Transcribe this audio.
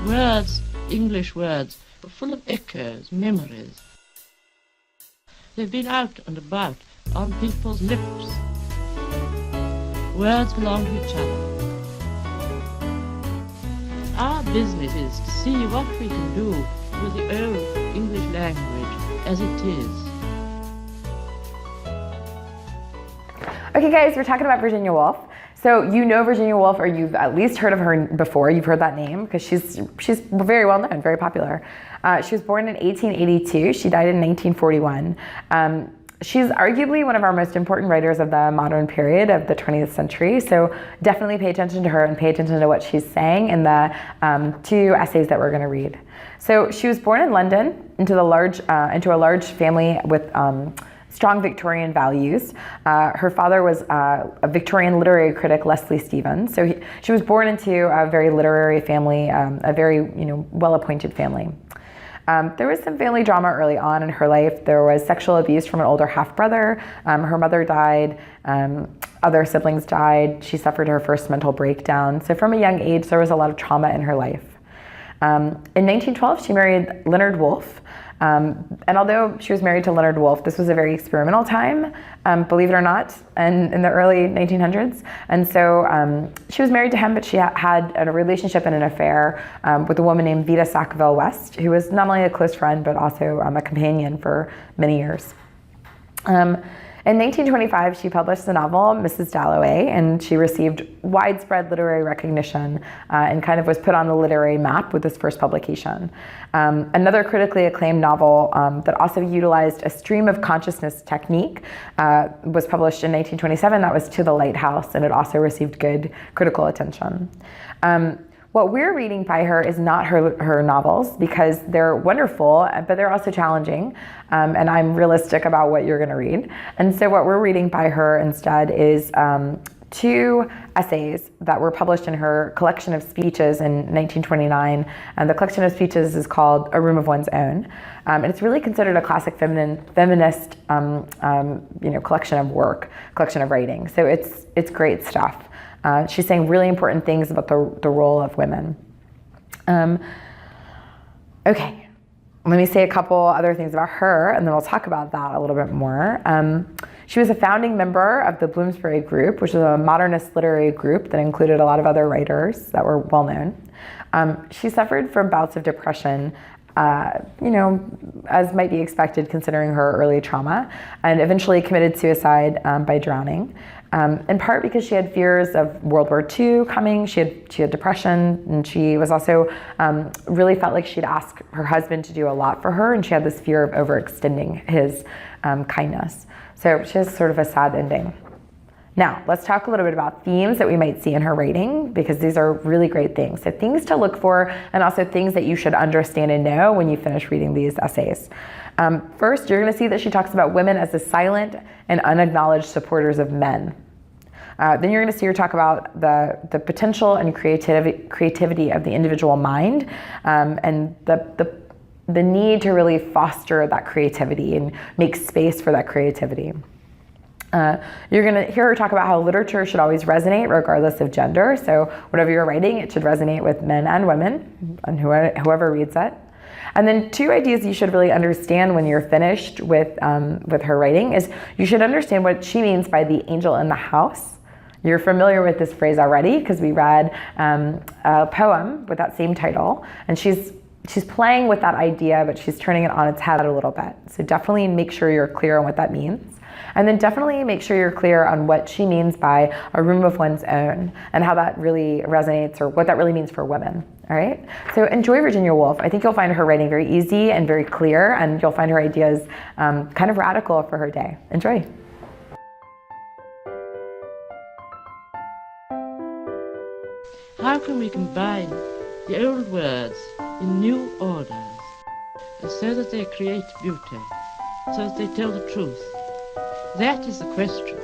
Words, English words, are full of echoes, memories. They've been out and about on people's lips. Words belong to each other. Our business is to see what we can do with the old English language as it is. Okay guys, we're talking about Virginia Woolf. So you know Virginia Woolf, or you've at least heard of her before. You've heard that name because she's very well known, very popular. She was born in 1882. She died in 1941. She's arguably one of our most important writers of the modern period of the 20th century. So definitely pay attention to her and pay attention to what she's saying in the two essays that we're going to read. So she was born in London into a large family with strong Victorian values. Her father was a Victorian literary critic, Leslie Stevens. So she was born into a very literary family, a very well-appointed family. There was some family drama early on in her life. There was sexual abuse from an older half-brother. Her mother died. Other siblings died. She suffered her first mental breakdown. So from a young age, there was a lot of trauma in her life. In 1912, she married Leonard Woolf. And although she was married to Leonard Woolf, this was a very experimental time, believe it or not, and in the early 1900s. And so she was married to him, but she had a relationship and an affair with a woman named Vita Sackville West, who was not only a close friend, but also a companion for many years. In 1925, she published the novel Mrs. Dalloway, and she received widespread literary recognition and kind of was put on the literary map with this first publication. Another critically acclaimed novel that also utilized a stream of consciousness technique was published in 1927. That was To the Lighthouse, and it also received good critical attention. What we're reading by her is not her novels, because they're wonderful, but they're also challenging, and I'm realistic about what you're going to read. And so what we're reading by her instead is two essays that were published in her collection of speeches in 1929. And the collection of speeches is called A Room of One's Own. And it's really considered a classic feminist collection of work, collection of writing. So it's great stuff. She's saying really important things about the role of women. Okay, let me say a couple other things about her, and then we'll talk about that a little bit more. She was a founding member of the Bloomsbury Group, which is a modernist literary group that included a lot of other writers that were well known. She suffered from bouts of depression, as might be expected considering her early trauma, and eventually committed suicide by drowning. In part because she had fears of World War II coming. She had depression, and she was also really felt like she'd asked her husband to do a lot for her, and she had this fear of overextending his kindness. So she has sort of a sad ending. Now, let's talk a little bit about themes that we might see in her writing, because these are really great things. So things to look for, and also things that you should understand and know when you finish reading these essays. First, you're going to see that she talks about women as the silent and unacknowledged supporters of men. Then you're going to see her talk about the potential and creativity of the individual mind, and the need to really foster that creativity and make space for that creativity. You're going to hear her talk about how literature should always resonate regardless of gender. So whatever you're writing, it should resonate with men and women, and whoever reads it. And then two ideas you should really understand when you're finished with her writing is you should understand what she means by the angel in the house. You're familiar with this phrase already because we read a poem with that same title, and she's playing with that idea, but she's turning it on its head a little bit. So definitely make sure you're clear on what that means. And then definitely make sure you're clear on what she means by a room of one's own and how that really resonates, or what that really means for women. All right? So enjoy Virginia Woolf. I think you'll find her writing very easy and very clear, and you'll find her ideas kind of radical for her day. Enjoy. How can we combine the old words in new orders, so that they create beauty, so that they tell the truth? That is the question.